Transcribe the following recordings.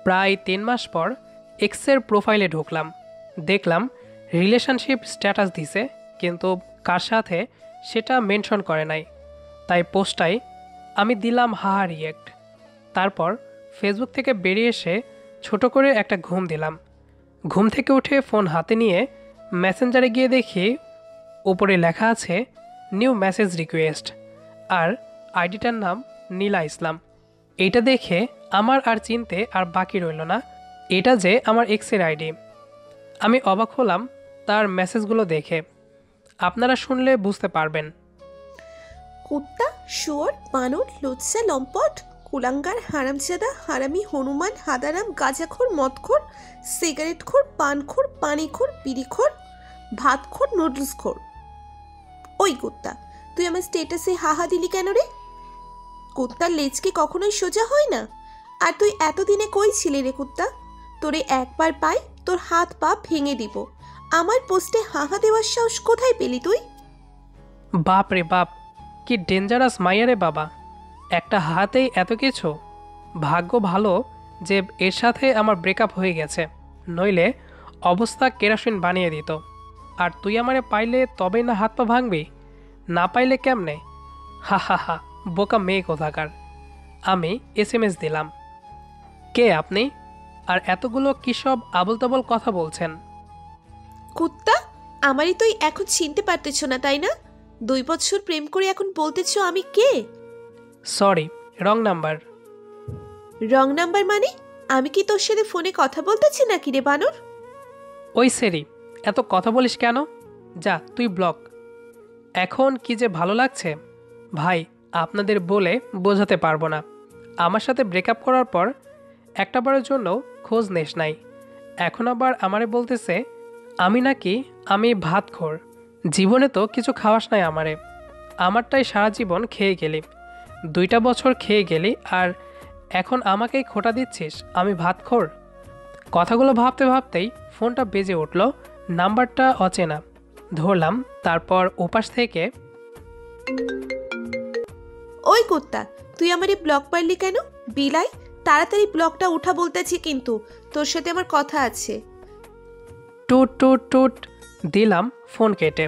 প্রায় 3 মাস পর এক্সের প্রোফাইলে ঢুকলাম, দেখলাম রিলেশনশিপ স্ট্যাটাস দিছে, কিন্তু কার সাথে সেটা মেনশন করে নাই। তাই পোস্টটাই আমি দিলাম হাহা রিয়েক্ট। তারপর ফেসবুক থেকে বেরিয়ে এসে ছোট করে একটা ঘুম দিলাম। ঘুম থেকে উঠে ফোন হাতে নিয়ে মেসেঞ্জারে গিয়ে দেখি উপরে লেখা আছে নিউ মেসেজ রিকোয়েস্ট, আর আইডিটার নাম নীলা ইসলাম। এইটা দেখে আমার আর চিনতে আর বাকি রইল না, এটা যে আমার এক্সের আইডি। আমি অবাক হলাম তার মেসেজগুলো দেখে। আপনারা শুনলে বুঝতে পারবেন। কুত্তা, শুয়োর, বানর, লুচ্চা, লম্পট, কুলাঙ্গার, হারামজাদা, হারামি, হনুমান, হাদারাম, গাঁজাখোর, মদখোর, সিগারেটখোর, পানখোর, পানিখোর, বিড়িখোর, ভাতখোর, নুডলসখোর। ওই কুত্তা, তুই আমার স্টেটাসে হাহা দিলি কেন রে? কুত্তার লেজ কি কখনোই সোজা হয় না? আর তুই এতদিনে কই ছিলি রে কুত্তা? তোরে একবার পাই তোর হাত পা ভেঙে দিব। আমার পোস্টে হাহা দেওয়ার সাহস কোথায় পেলি তুই? বাপ রে বাপ, কি ডেঞ্জারাস মাইয়া রে বাবা! একটা হাতেই এত কিছু। ভাগ্য ভালো যে এর সাথে আমার ব্রেকআপ হয়ে গেছে, নইলে অবস্থা কেরাসিন বানিয়ে দিত। আর তুই আমারে পাইলে তবেই না হাত পা ভাঙবি, না পাইলে কেমনে? হা হা হা, বোকা মেয়ে কোথাকার। আমি SMS দিলাম, কে আপনি? আর এতগুলো কী সব আবল তাবল কথা বলছেন? কুত্তা, আমারই তুই এখন চিনতে পারতেছ না তাই না? 2 বছর প্রেম করে এখন বলতেছ আমি কে? Sorry, wrong number. Wrong number মানে? আমি কি তোর সাথে ফোনে কথা বলতেছি নাকি রে বানর? ওই সেরি, এত কথা বলিস কেন? যা তুই ব্লক। এখন কি যে ভালো লাগছে ভাই, আপনাদের বলে বোঝাতে পারবো না। আমার সাথে ব্রেকআপ করার পর একটাবারের জন্য খোঁজ নেস নাই। এখন আবার আমারে বলতেছে আমি ভাতখোর। জীবনে তো কিছু খাওয়াস নাই আমারে। আমারটাই সারা জীবন খেয়ে গেলি, 2টা বছর খেয়ে গেলি, আর এখন আমাকেই খোঁটা দিচ্ছিস আমি ভাতখোর? কথাগুলো ভাবতে ভাবতেই ফোনটা বেজে উঠল। নাম্বারটা অচেনা। ধরলাম, তারপর ওপাশ থেকে, ওই কুত্তা, তুই আমারে ব্লক পারলি কেন? বিলাই, তাড়াতাড়ি ব্লকটা উঠা বলতেছি, কিন্তু তোর সাথে আমার কথা আছে। টুট টুট টুট দিলাম ফোন কেটে,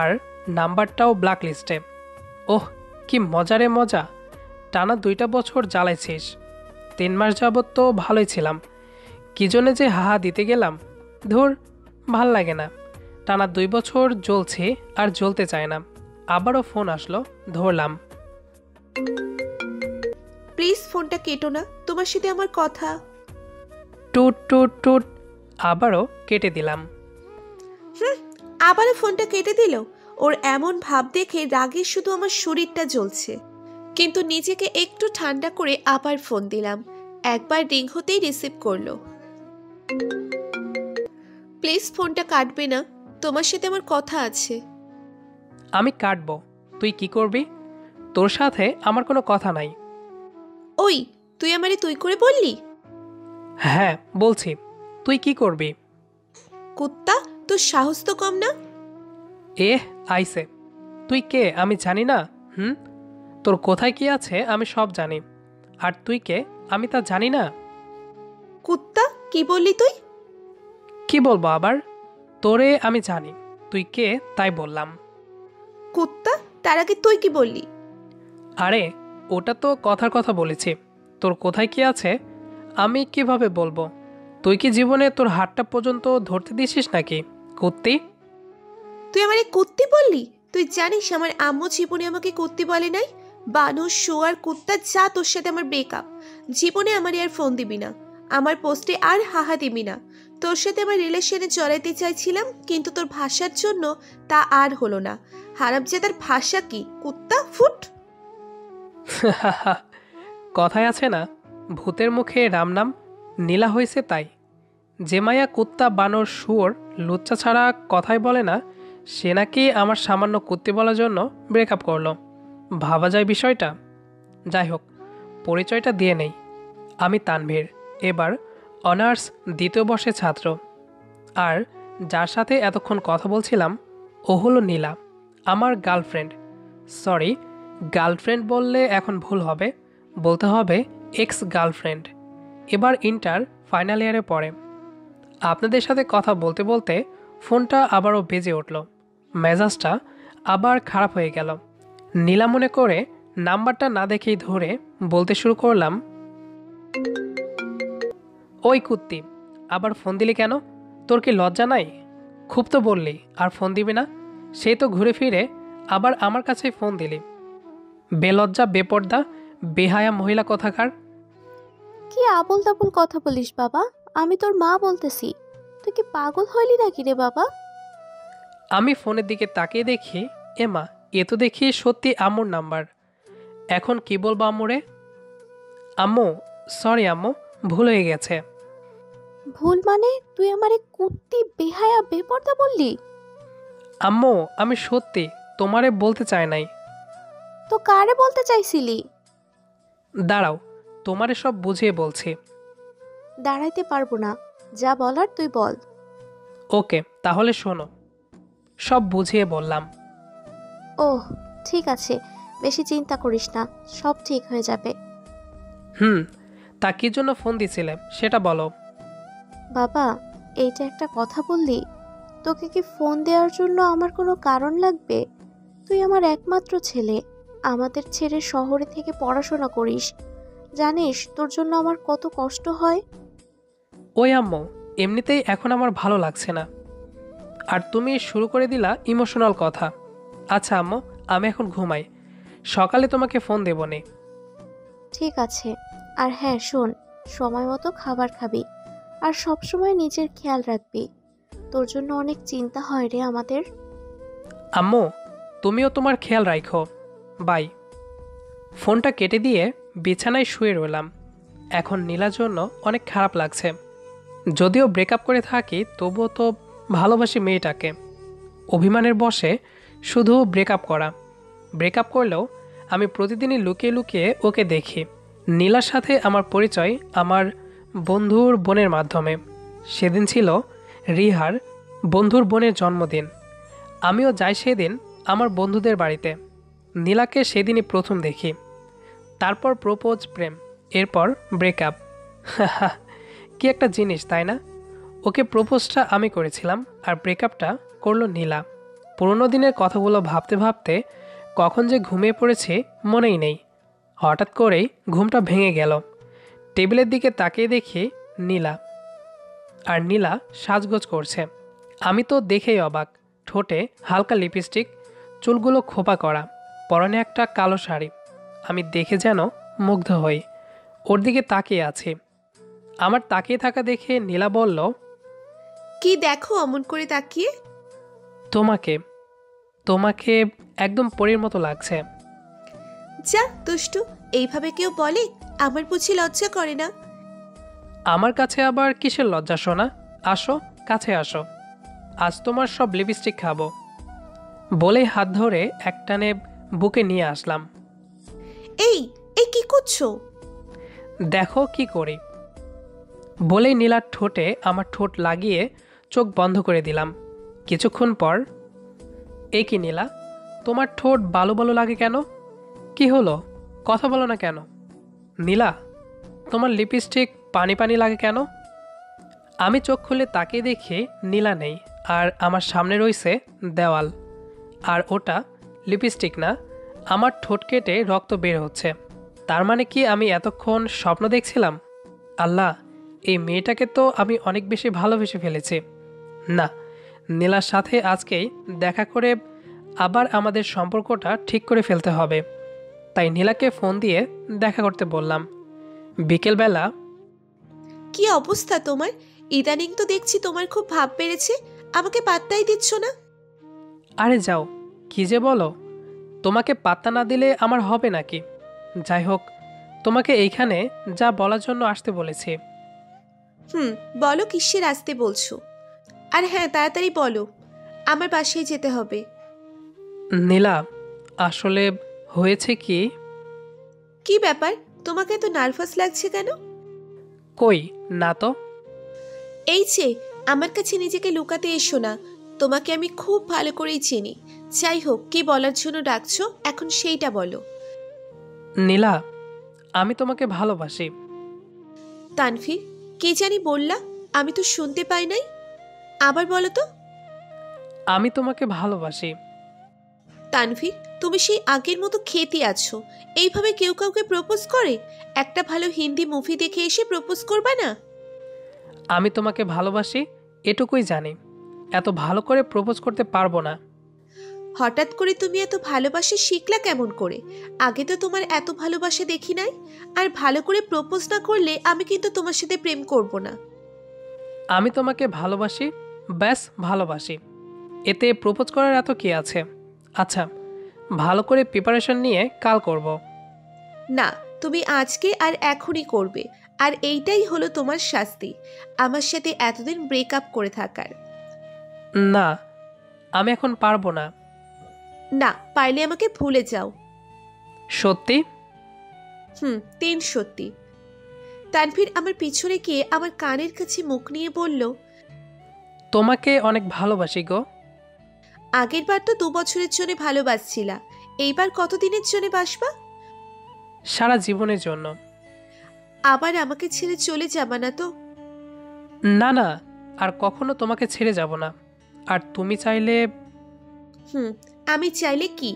আর নাম্বারটাও ব্ল্যাক লিস্টে। ওহ, কি মজারে মজা! টানা 2টা বছর জ্বালাইছিস। 3 মাস যাবৎ তো ভালোই ছিলাম, কি জন্যে যে হাহা দিতে গেলাম? ধুর, ভাল লাগে না। টানা 2 বছর জ্বলছি আর জ্বলতে চায় না। আবারও ফোন আসলো, ধরলাম। প্লিজ ফোনটা কেটো না, তোমার সাথে আমার কথা। টুট টুট টুট আবারও কেটে দিলাম। আবারও ফোনটা কেটে দিল। ওর এমন ভাব দেখে রাগে শুধু আমার শরীরটা জ্বলছে, কিন্তু নিজেকে একটু ঠান্ডা করে আবার ফোন দিলাম। একবার রিং হতেই রিসিভ করলো। প্লিজ ফোনটা কাটবে না, তোমার সাথে আমার কথা আছে। আমি কাটবো, তুই কি করবি? তোর সাথে আমার কোনো কথা নাই। ওই, তুই আমারে তুই করে বললি? হ্যাঁ বলছি, তুই কি করবি? কুত্তা, তোর সাহস তো কম না? আইসে, তুই কে আমি জানি না। তোর কোথায় কি আছে আমি সব জানি, আর তুই কে আমি তা জানি না। কুত্তা, কি বললি তুই? কি বলবো আবার? তোরে আমি জানি, তুই কে তাই বললাম। কুত্তা, তার আগে তুই কি বললি? আরে ওটা তো কথার কথা বলেছি, তোর কোথায় কি আছে আমি কিভাবে বলবো? তুই কি জীবনে তোর হাতটা পর্যন্ত ধরতে দিছিস নাকি কুত্তি? তুই আমারে কুত্তি বললি? তুই জানিস আমার আম্মু জীবনে আমাকে কুত্তি বলে নাই? বানর, শুয়ার, কুত্তা, যা, তোর সাথে আমার ব্রেকআপ। জীবনে আমারে আর ফোন দিবি না, আমার পোস্টে আর হাহা দিবি না। তোর সাথে আমার রিলেশনে জড়াইতে চাইছিলাম, কিন্তু তোর ভাষার জন্য তা আর হলো না। হারামজাদার ভাষা কি কুত্তা, ফুট! কথায় আছে না, ভূতের মুখে রাম নাম। নীলা হয়েছে তাই। যে মায়া কুত্তা, বানর, শুয়োর, লুচ্চা ছাড়া কথাই বলে না, সে নাকি আমার সামান্য কুত্তি বলার জন্য ব্রেকআপ করলো। ভাবা যায় বিষয়টা। যাই হোক, পরিচয়টা দিয়ে নেই। আমি তানভীর, এবার অনার্স 2য় বর্ষের ছাত্র। আর যার সাথে এতক্ষণ কথা বলছিলাম ও হলো নীলা, আমার গার্লফ্রেন্ড। সরি, গার্লফ্রেন্ড বললে এখন ভুল হবে, বলতে হবে এক্স গার্লফ্রেন্ড। এবার ইন্টার ফাইনাল ইয়ারে পড়ে। আপনাদের সাথে কথা বলতে বলতে ফোনটা আবারও বেজে উঠল। মেজাজটা আবার খারাপ হয়ে গেল। নীলা মনে করে নাম্বারটা না দেখেই ধরে বলতে শুরু করলাম, ওই কুত্তি, আবার ফোন দিলি কেন? তোর কি লজ্জা নাই? খুব তো বললি আর ফোন দিবি না, সেই তো ঘুরে ফিরে আবার আমার কাছেই ফোন দিলি। বেলজ্জা, বেপর্দা, বেহায়া মহিলা কোথাকার। কি আবোল তাবোল কথা বলিস বাবা? আমি তোর মা বলতেছি। তুই কি পাগল হইলি নাকি রে বাবা? আমি ফোনের দিকে তাকিয়ে দেখি, এমা, এ তো দেখি সত্যি আম্মুর নাম্বার। এখন কি বলবো আম্মুরে? আম্মু, সরি আম্মু, ভুল হয়ে গেছে। ভুল মানে? তুই আমারে কুত্তি বেহায়া বেপর্দা বললি? আম্মু, আমি সত্যি তোমারে বলতে চাই নাই। তো কারে বলতে চাইছিলি? দাঁড়াও, তোমারে সব বুঝিয়ে বলছি। দাঁড়াইতে পারবো না, যা বলার তুই বল। ওকে, তাহলে শোনো। সব বুঝিয়ে বললাম। ওহ, ঠিক আছে, বেশি চিন্তা করিস না, সব ঠিক হয়ে যাবে। তা কি জন্য ফোন দিছিলে সেটা বলো। বাবা, এইটা একটা কথা বললি? তোকে কি ফোন দেওয়ার জন্য আমার কোনো কারণ লাগবে? তুই আমার একমাত্র ছেলে, আমাদের ছেড়ে শহরে থেকে পড়াশোনা করিস। জানিস তোর জন্য আমার কত কষ্ট হয়। ওই আম্মু, এমনিতেই এখন আমার ভালো লাগছে না, আর তুমি শুরু করে দিলা ইমোশনাল কথা। আচ্ছা আম্মু, আমি এখন ঘুমাই, সকালে তোমাকে ফোন দেবো নে। ঠিক আছে, আর হ্যাঁ শোন, সময় মতো খাবার খাবি, আর সবসময় নিজের খেয়াল রাখবি। তোর জন্য অনেক চিন্তা হয় রে আমাদের। আম্মু, তুমিও তোমার খেয়াল রাখো। বাই। ফোনটা কেটে দিয়ে বিছানায় শুয়ে রইলাম। এখন নীলার জন্য অনেক খারাপ লাগছে। যদিও ব্রেকআপ করে থাকি, তবুও তো ভালোবাসি মেয়েটাকে। অভিমানের বশে শুধু ব্রেকআপ করা। ব্রেকআপ করলেও আমি প্রতিদিনই লুকিয়ে লুকিয়ে ওকে দেখি। নীলার সাথে আমার পরিচয় আমার বন্ধুর বোনের মাধ্যমে। সেদিন ছিল রিহার বন্ধুর বোনের জন্মদিন। আমিও যাই সেদিন আমার বন্ধুদের বাড়িতে। নীলাকে সেদিনই প্রথম দেখি। তারপর প্রপোজ, প্রেম, এরপর ব্রেকআপ। কি একটা জিনিস, তাই না? ওকে প্রপোজটা আমি করেছিলাম, আর ব্রেকআপটা করলো নীলা। পুরোনো দিনের কথাগুলো ভাবতে ভাবতে কখন যে ঘুমিয়ে পড়েছি মনেই নেই। হঠাৎ করেই ঘুমটা ভেঙে গেল। টেবিলের দিকে তাকিয়ে দেখি নীলা, আর নীলা সাজগোজ করছে। আমি তো দেখেই অবাক। ঠোঁটে হালকা লিপস্টিক, চুলগুলো খোপা করা, পরনে একটা কালো শাড়ি। আমি দেখে যেন মুগ্ধ হই। ওর দিকে তাকিয়ে আছি। আমার তাকিয়ে থাকা দেখে নীলা বলল, কি দেখো অমন করে তাকিয়ে? তোমাকে তোমাকে একদম পরীর মতো লাগছে। যা দুষ্টু, এইভাবে কেউ বলে? আমার বুঝি লজ্জা করে না? আমার কাছে আবার কিসের লজ্জা শোনা? আসো, কাছে আসো, আজ তোমার সব লিপস্টিক খাবো। বলেই হাত ধরে একটানে বুকে নিয়ে আসলাম। এই এই কি করছো? দেখো কি করি। বলেই নীলার ঠোঁটে আমার ঠোঁট লাগিয়ে চোখ বন্ধ করে দিলাম। কিছুক্ষণ পর, এ কি নীলা, তোমার ঠোঁট বালু বালু লাগে কেন? কি হলো, কথা বলো না কেন? নীলা, তোমার লিপস্টিক পানি পানি লাগে কেন? আমি চোখ খুলে তাকিয়ে দেখি নীলা নেই, আর আমার সামনে রয়েছে দেওয়াল। আর ওটা লিপস্টিক না, আমার ঠোঁট কেটে রক্ত বের হচ্ছে। তার মানে কি আমি এতক্ষণ স্বপ্ন দেখছিলাম? আল্লাহ, এই মেয়েটাকে তো আমি অনেক বেশি ভালোবেসে ফেলেছি। না, নীলার সাথে আজকেই দেখা করে আবার আমাদের সম্পর্কটা ঠিক করে ফেলতে হবে। তাই নীলাকে ফোন দিয়ে দেখা করতে বললাম। বিকেলবেলা। কি অবস্থা তোমার? ইদানিং তো দেখছি তোমার খুব ভাব বেড়েছে, আমাকে পাত্তাই দিচ্ছ না। আরে যাও, কি যে বলো, তোমাকে পাত্তা না দিলে আমার হবে নাকি? যাই হোক, তোমাকে এইখানে যা বলার জন্য আসতে বলেছি। বলো কিসের আসতে বলছো? আর হ্যাঁ, তাড়াতাড়ি বলো, আমার বাসায় যেতে হবে। নীলা, আসলে হয়েছে কি? কি ব্যাপার, তোমাকে এত নার্ভাস লাগছে কেন? কই না তো। এই যে, আমার কাছে নিজেকে লুকাতে এসো না, তোমাকে আমি খুব ভালো করেই চিনি। যাই হোক, কি বলার জন্য ডাকছো এখন সেইটা বলো। নীলা, আমি তোমাকে ভালোবাসি। তানভীর, কে জানি বললা? আমি তো শুনতে পাই নাই। আবার বলো তো। আমি তোমাকে ভালোবাসি। তানভীর, তুমি সেই আগের মতো খেতে আছো। এইভাবে কেউ কাউকে প্রপোজ করে? একটা ভালো হিন্দি মুভি দেখে এসে প্রপোজ করবে না? আমি তোমাকে ভালোবাসি এটুকুই জানি, এত ভালো করে প্রপোজ করতে পারবো না। হঠাৎ করে তুমি এত ভালোবাসা শিখলা কেমন করে? আগে তো তোমার এত ভালোবাসা দেখি নাই। আর ভালো করে প্রপোজ না করলে আমি কিন্তু তোমার সাথে প্রেম করব না। আমি তোমাকে ভালোবাসি, ব্যাস ভালোবাসি। এতে প্রপোজ করার এত কি আছে? আচ্ছা, ভালো করে প্রিপারেশন নিয়ে কাল করব। না, তুমি আজকে আর এখনই করবে। আর এইটাই হলো তোমার শাস্তি, আমার সাথে এতদিন ব্রেকআপ করে থাকার। না, আমি এখন পারবো না। না, পারলে আমাকে ভুলে যাও। সত্যি? 3 সত্যি। তানভীর আমার পিছনে গিয়ে আমার কানের কাছে মুখ নিয়ে বলল, তোমাকে অনেক ভালোবাসি গো। আগের বার তো 2 বছরের জন্য ভালোবাসছিলা, এইবার কতদিনের জন্য বাসবা? সারা জীবনের জন্য। আবার আমাকে ছেড়ে চলে যাবা না তো? না না, আর কখনো তোমাকে ছেড়ে যাব না। আর তুমি চাইলে, আমি চাইলে কি?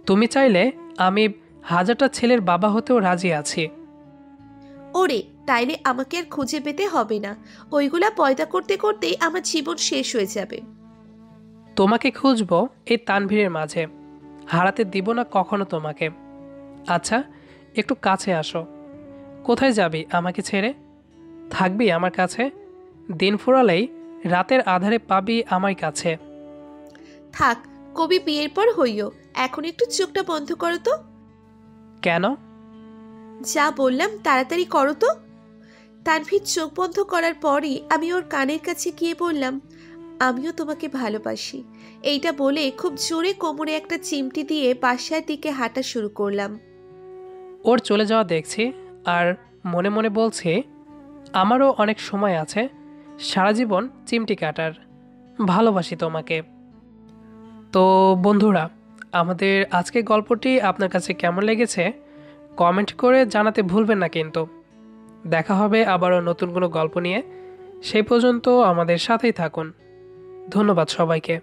তুমি চাইলে আমি হাজারটা ছেলের বাবা হতেও রাজি আছি। ওরে, তাইলে আমাকে আর খুঁজে পেতে হবে না। ওইগুলা পয়দা করতে করতেই আমার জীবন শেষ হয়ে যাবে। তোমাকে খুঁজবো এই তানভীরের মাঝে, হারাতে দিব না কখনো তোমাকে। আচ্ছা, একটু কাছে আসো। কোথায় যাবি আমাকে ছেড়ে? থাকবি আমার কাছে? দিন ফুরালেই রাতের আধারে পাবি আমার কাছে। থাক, কবি বিয়ের পর হইও। এখন একটু চোখটা বন্ধ করো তো। কেন? যা বললাম তাড়াতাড়ি করো তো। তানভীর চোখ বন্ধ করার পরই আমি ওর কানের কাছে গিয়ে বললাম, আমিও তোমাকে ভালোবাসি। এইটা বলে খুব জোরে কোমরে একটা চিমটি দিয়ে বাসার দিকে হাঁটা শুরু করলাম। ওর চলে যাওয়া দেখছি আর মনে মনে বলছি, আমারও অনেক সময় আছে সারা জীবন চিমটি কাটার। ভালোবাসি তোমাকে। তো বন্ধুরা, আমাদের আজকের গল্পটি আপনার কাছে কেমন লেগেছে কমেন্ট করে জানাতে ভুলবেন না কিন্তু। দেখা হবে আবারও নতুন কোনো গল্প নিয়ে। সেই পর্যন্ত আমাদের সাথেই থাকুন। ধন্যবাদ সবাইকে।